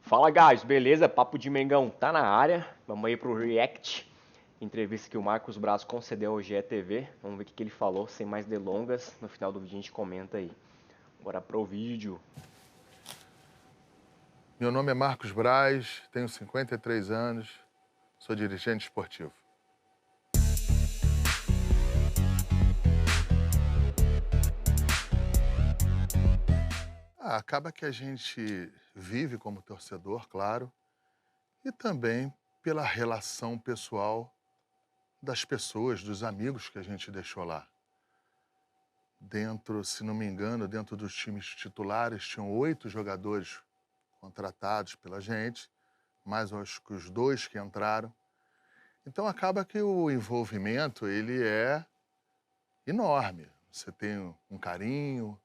Fala, guys, beleza? Papo de Mengão tá na área. Vamos aí pro React. Entrevista que o Marcos Braz concedeu ao GE TV. Vamos ver o que ele falou, sem mais delongas. No final do vídeo a gente comenta aí. Bora pro vídeo. Meu nome é Marcos Braz, tenho 53 anos, sou dirigente esportivo. Acaba que a gente vive como torcedor, claro, e também pela relação pessoal das pessoas, dos amigos que a gente deixou lá. Dentro, se não me engano, dentro dos times titulares, tinham 8 jogadores contratados pela gente, mais acho que os 2 que entraram. Então acaba que o envolvimento, ele é enorme. Você tem um carinho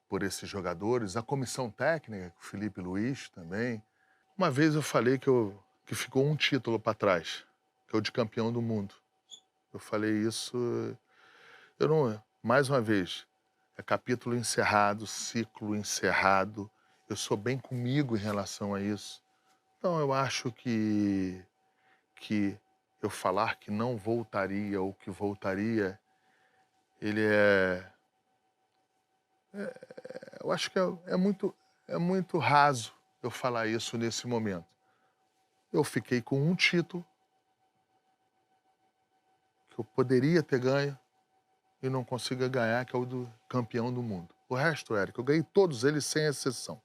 por esses jogadores, a comissão técnica, o Felipe Luiz também. Uma vez eu falei que ficou um título para trás, que é o de campeão do mundo. Eu falei isso, eu não, mais uma vez, é capítulo encerrado, ciclo encerrado. Eu sou bem comigo em relação a isso. Então eu acho que eu falar que não voltaria ou que voltaria, ele eu acho que é muito raso eu falar isso nesse momento. Eu fiquei com um título que eu poderia ter ganho e não consigo ganhar, que é o do campeão do mundo. O resto, Érico, eu ganhei todos eles sem exceção.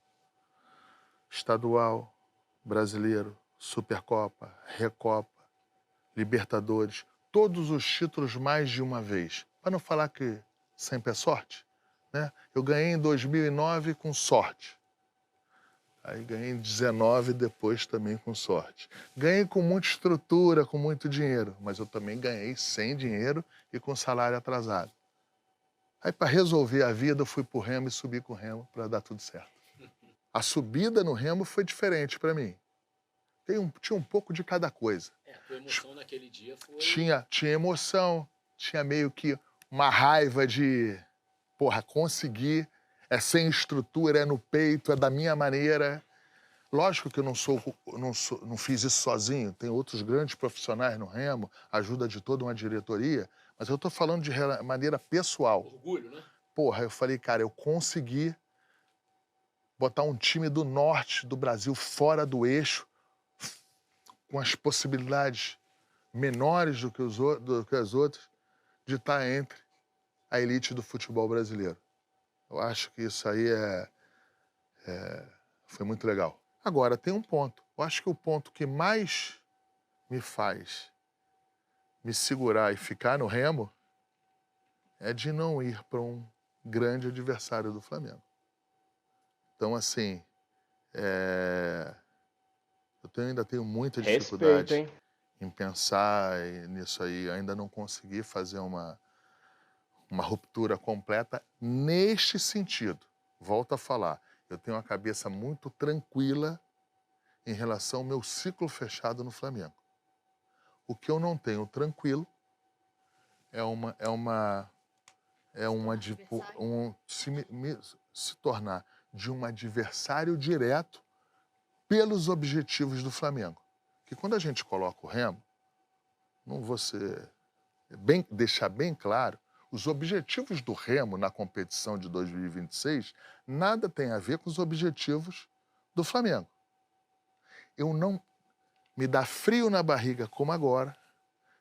Estadual, Brasileiro, Supercopa, Recopa, Libertadores, todos os títulos mais de uma vez. Para não falar que sempre é sorte, né? Eu ganhei em 2009 com sorte. Aí ganhei em 19 depois também com sorte. Ganhei com muita estrutura, com muito dinheiro, mas eu também ganhei sem dinheiro e com salário atrasado. Aí para resolver a vida eu fui pro Remo e subi com o Remo para dar tudo certo. A subida no Remo foi diferente para mim. Tinha um pouco de cada coisa. A tua emoção naquele dia foi... Tinha emoção, tinha meio que uma raiva de, porra, conseguir, é sem estrutura, é no peito, é da minha maneira. Lógico que eu não fiz isso sozinho, tem outros grandes profissionais no Remo, ajuda de toda uma diretoria, mas eu tô falando de maneira pessoal. Orgulho, né? Porra, eu falei, cara, eu consegui botar um time do norte do Brasil fora do eixo, com as possibilidades menores do que as outras, de estar entre a elite do futebol brasileiro. Eu acho que isso aí foi muito legal. Agora, tem um ponto. Eu acho que o ponto que mais me faz me segurar e ficar no Remo é de não ir para um grande adversário do Flamengo. Então, assim, ainda tenho muita dificuldade Respeito, hein? em pensar nisso aí. Ainda não consegui fazer uma ruptura completa neste sentido. Volto a falar, eu tenho uma cabeça muito tranquila em relação ao meu ciclo fechado no Flamengo. O que eu não tenho tranquilo se tornar de um adversário direto pelos objetivos do Flamengo. Que quando a gente coloca o Remo, não vou ser deixar bem claro, os objetivos do Remo na competição de 2026 nada tem a ver com os objetivos do Flamengo. Eu não me dá frio na barriga como agora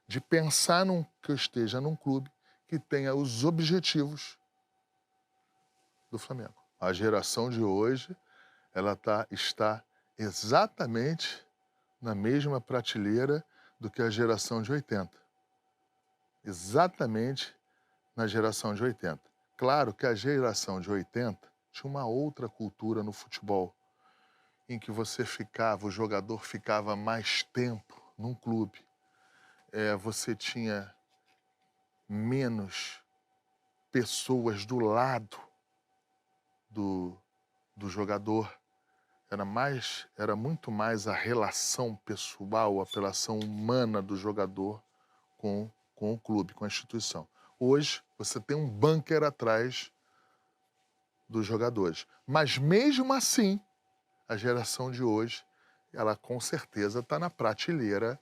de pensar que eu esteja num clube que tenha os objetivos do Flamengo. A geração de hoje, ela está exatamente na mesma prateleira do que a geração de 80. Exatamente na geração de 80. Claro que a geração de 80 tinha uma outra cultura no futebol, em que o jogador ficava mais tempo num clube. Você tinha menos pessoas do lado do jogador. Era muito mais a relação pessoal, a relação humana do jogador com o clube, com a instituição. Hoje, você tem um bunker atrás dos jogadores. Mas mesmo assim, A geração de hoje, ela com certeza está na prateleira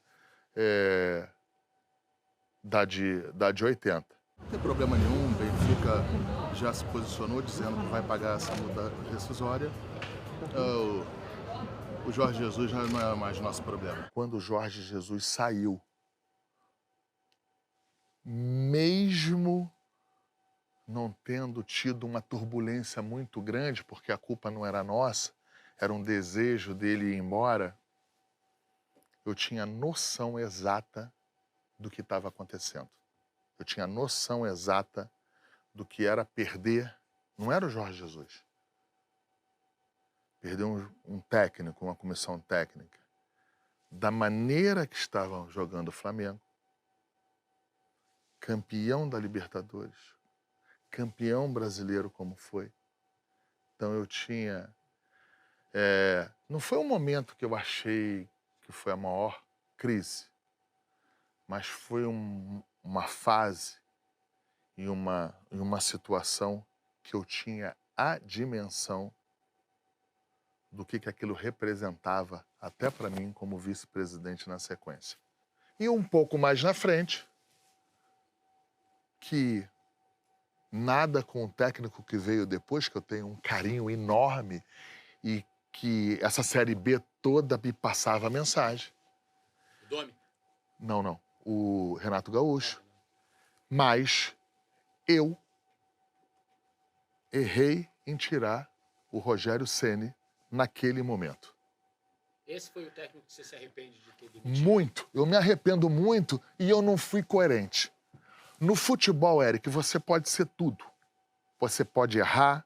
da de 80. Não tem problema nenhum, o Benfica já se posicionou dizendo que vai pagar essa multa rescisória. O Jorge Jesus já não é mais nosso problema. Quando o Jorge Jesus saiu, mesmo não tendo tido uma turbulência muito grande, porque a culpa não era nossa, era um desejo dele ir embora, eu tinha noção exata do que estava acontecendo. Eu tinha noção exata do que era perder, não era o Jorge Jesus, perder um técnico, uma comissão técnica, da maneira que estavam jogando o Flamengo, campeão da Libertadores, campeão brasileiro como foi. Então eu tinha... não foi um momento que eu achei que foi a maior crise, mas foi uma fase e uma situação que eu tinha a dimensão do que aquilo representava, até para mim, como vice-presidente na sequência. E um pouco mais na frente, que nada com o técnico que veio depois, que eu tenho um carinho enorme e que essa Série B toda me passava a mensagem. O Domi? Não. O Renato Gaúcho. Mas eu errei em tirar o Rogério Ceni naquele momento. Esse foi o técnico que você se arrepende de ter demitido? Muito. Eu me arrependo muito e eu não fui coerente. No futebol, Eric, você pode ser tudo. Você pode errar,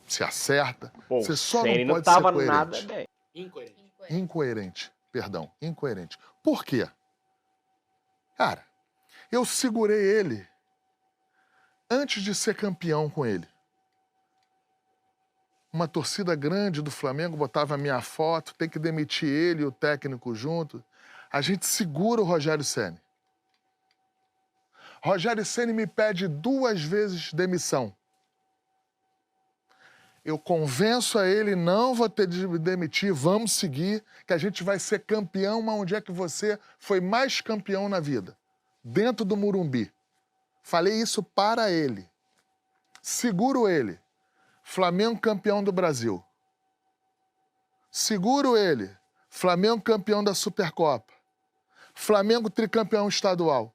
se acerta, Pô, você só Ceni não pode tava ser coerente. nada bem. Incoerente. Incoerente. Por quê? Cara, eu segurei ele antes de ser campeão com ele. Uma torcida grande do Flamengo botava a minha foto, tem que demitir ele e o técnico junto. A gente segura o Rogério Ceni. Rogério Ceni me pede 2 vezes demissão. Eu convenço a ele, não vou ter de demitir, vamos seguir, que a gente vai ser campeão, mas onde é que você foi mais campeão na vida? Dentro do Morumbi. Falei isso para ele. Seguro ele. Flamengo campeão do Brasil. Seguro ele. Flamengo campeão da Supercopa. Flamengo tricampeão estadual.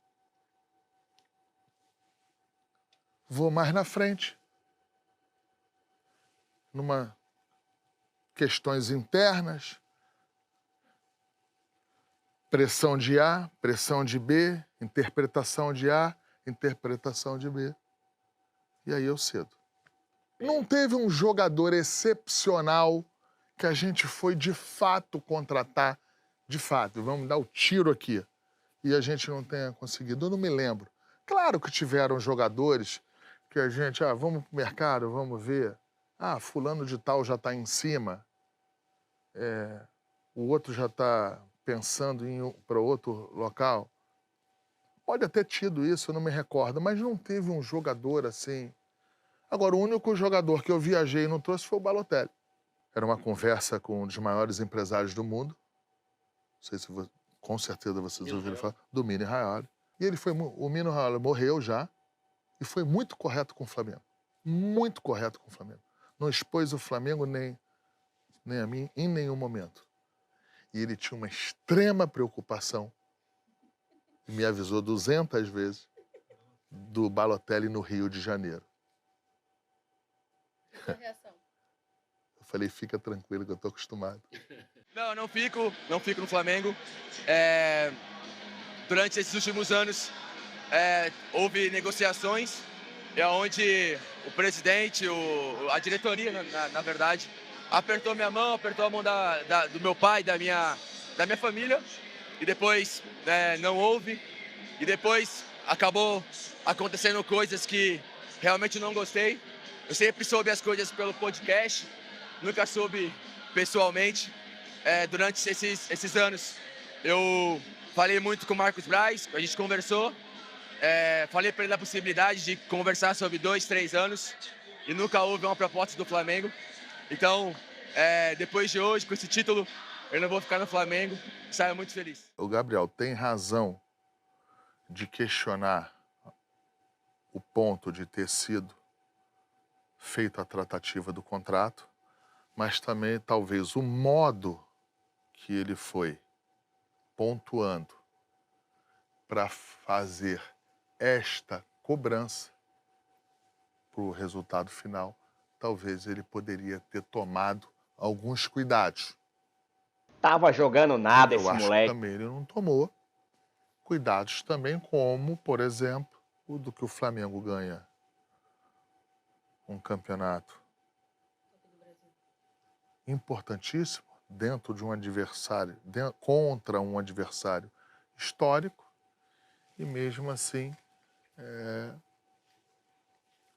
Vou mais na frente. Numa questões internas. Pressão de A, pressão de B, interpretação de A, interpretação de B. E aí eu cedo. Não teve um jogador excepcional que a gente foi de fato contratar, de fato, vamos dar o tiro aqui, e a gente não tenha conseguido. Eu não me lembro. Claro que tiveram jogadores que a gente, vamos pro mercado, vamos ver. Fulano de tal já está em cima. O outro já está pensando em ir para outro local. Pode ter tido isso, eu não me recordo, mas não teve um jogador assim. Agora, o único jogador que eu viajei e não trouxe foi o Balotelli. Era uma conversa com um dos maiores empresários do mundo. Não sei se com certeza vocês ouviram falar. Do Mino Raiola. E o Mino Raiola morreu já e foi muito correto com o Flamengo. Muito correto com o Flamengo. Não expôs o Flamengo nem a mim em nenhum momento. E ele tinha uma extrema preocupação, e me avisou 200 vezes, do Balotelli no Rio de Janeiro. E sua reação? Eu falei, fica tranquilo que eu tô acostumado. Não fico no Flamengo. Durante esses últimos anos, houve negociações, onde o presidente, a diretoria, na verdade, apertou minha mão, apertou a mão do meu pai, da minha família, e depois não houve, e depois acabou acontecendo coisas que realmente não gostei. Eu sempre soube as coisas pelo podcast, nunca soube pessoalmente. Durante esses anos, eu falei muito com o Marcos Braz, a gente conversou, falei para ele a possibilidade de conversar sobre 2, 3 anos, e nunca houve uma proposta do Flamengo. Então, depois de hoje, com esse título, eu não vou ficar no Flamengo. Saio muito feliz. O Gabriel tem razão de questionar o ponto de ter sido feita a tratativa do contrato, mas também talvez o modo que ele foi pontuando para fazer esta cobrança para o resultado final, talvez ele poderia ter tomado alguns cuidados. Tava jogando nada Eu esse acho que moleque. também ele não tomou cuidados também, como, por exemplo, o do que o Flamengo ganha um campeonato importantíssimo dentro de um adversário, contra um adversário histórico, e mesmo assim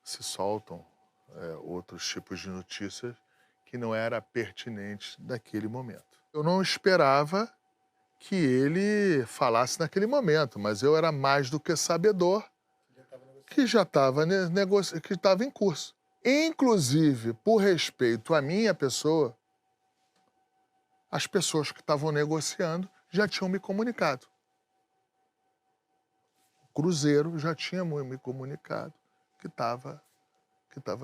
se soltam outros tipos de notícias que não era pertinente naquele momento. Eu não esperava que ele falasse naquele momento, mas eu era mais do que sabedor que já estava que estava em curso. Inclusive, por respeito à minha pessoa, as pessoas que estavam negociando já tinham me comunicado. O Cruzeiro já tinha me comunicado que estava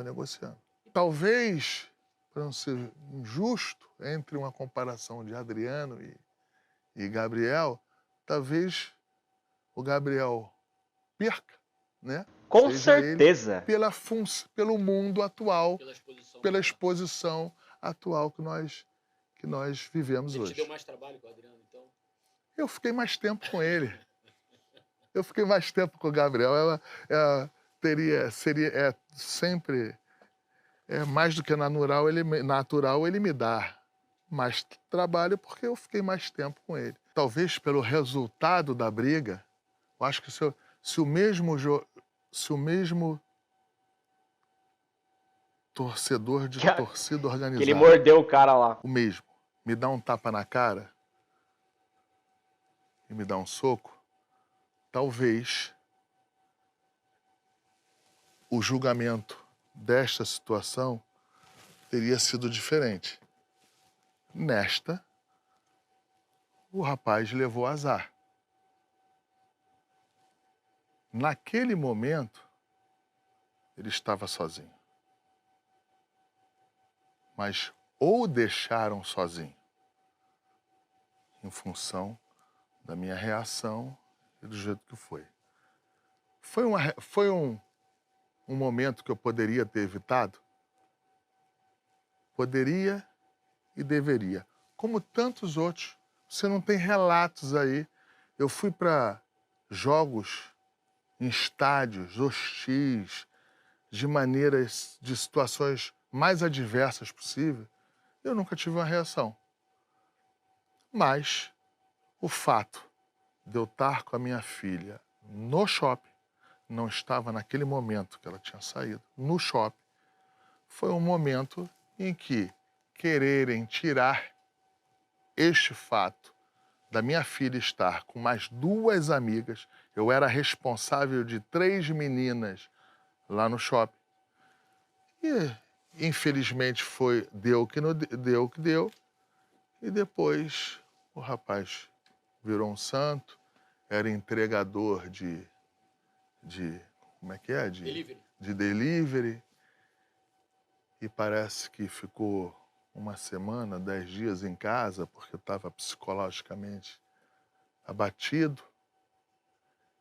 negociando. Talvez, para não ser injusto, entre uma comparação de Adriano e Gabriel, talvez o Gabriel perca, né? Com Seja ele certeza. pelo mundo atual, Pela exposição. exposição atual que nós vivemos Ele te deu hoje. mais trabalho com o Adriano, então? Eu fiquei mais tempo com ele. Eu fiquei mais tempo com o Gabriel. Seria sempre mais do que natural ele me dá mais trabalho porque eu fiquei mais tempo com ele. Talvez pelo resultado da briga, eu acho que se o mesmo torcedor de torcida Que ele organizada, mordeu o cara lá. o mesmo, me dá um tapa na cara e me dá um soco, talvez o julgamento desta situação teria sido diferente. Nesta, o rapaz levou azar. Naquele momento, ele estava sozinho. Mas ou o deixaram sozinho, em função da minha reação e do jeito que foi. Foi um momento que eu poderia ter evitado? Poderia e deveria. Como tantos outros. Você não tem relatos aí. Eu fui para jogos em estádios hostis, de situações mais adversas possível. Eu nunca tive uma reação. Mas o fato de eu estar com a minha filha no shopping, não estava naquele momento que ela tinha saído, no shopping, foi um momento em que quererem tirar este fato da minha filha estar com mais 2 amigas, eu era responsável de 3 meninas lá no shopping. E, infelizmente, deu o que deu. E depois o rapaz virou um santo, era entregador de como é que é? Delivery. De delivery. E parece que ficou 1 semana, 10 dias em casa, porque estava psicologicamente abatido.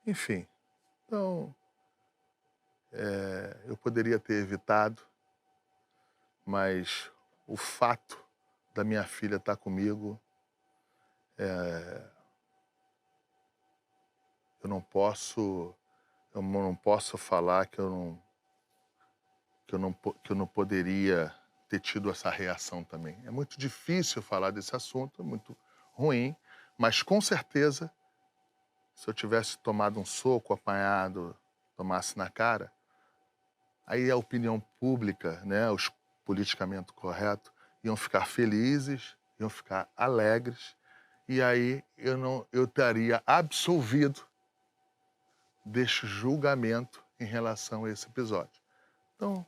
Enfim, então, eu poderia ter evitado, mas o fato da minha filha estar comigo, eu não posso falar que eu não poderia ter tido essa reação também. É muito difícil falar desse assunto, é muito ruim, mas com certeza, se eu tivesse tomado um soco, apanhado, tomasse na cara, aí a opinião pública, né, os politicamente corretos, iam ficar felizes, iam ficar alegres, e aí eu estaria absolvido deste julgamento em relação a esse episódio. Então,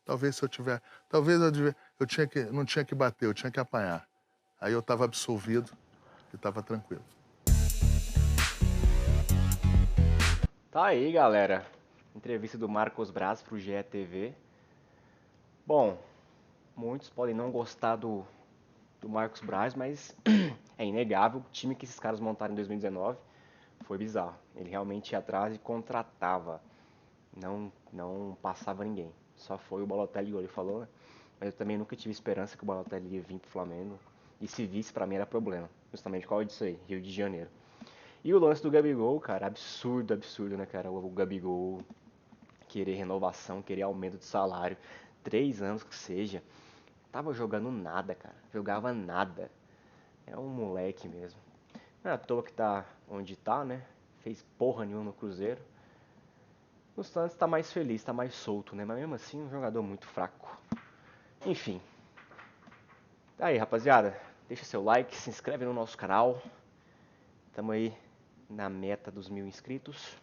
talvez não tinha que bater, eu tinha que apanhar. Aí eu estava absolvido e estava tranquilo. Tá aí, galera. Entrevista do Marcos Braz pro GE TV. Bom, muitos podem não gostar do Marcos Braz, mas é inegável. O time que esses caras montaram em 2019 foi bizarro. Ele realmente ia atrás e contratava. Não passava ninguém. Só foi o Balotelli, igual ele falou, né? Mas eu também nunca tive esperança que o Balotelli ia vir pro Flamengo. E se visse, pra mim era problema. Justamente qual é disso aí? Rio de Janeiro. E o lance do Gabigol, cara, absurdo, absurdo, né, cara? O Gabigol querer renovação, querer aumento de salário. 3 anos que seja. Tava jogando nada, cara. Jogava nada. É um moleque mesmo. Não é à toa que tá onde tá, né? Fez porra nenhuma no Cruzeiro. O Santos tá mais feliz, tá mais solto, né? Mas mesmo assim, um jogador muito fraco. Enfim. Tá aí, rapaziada. Deixa seu like, se inscreve no nosso canal. Tamo aí na meta dos 1000 inscritos.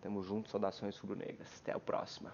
Tamo junto, saudações rubro-negras. Até a próxima.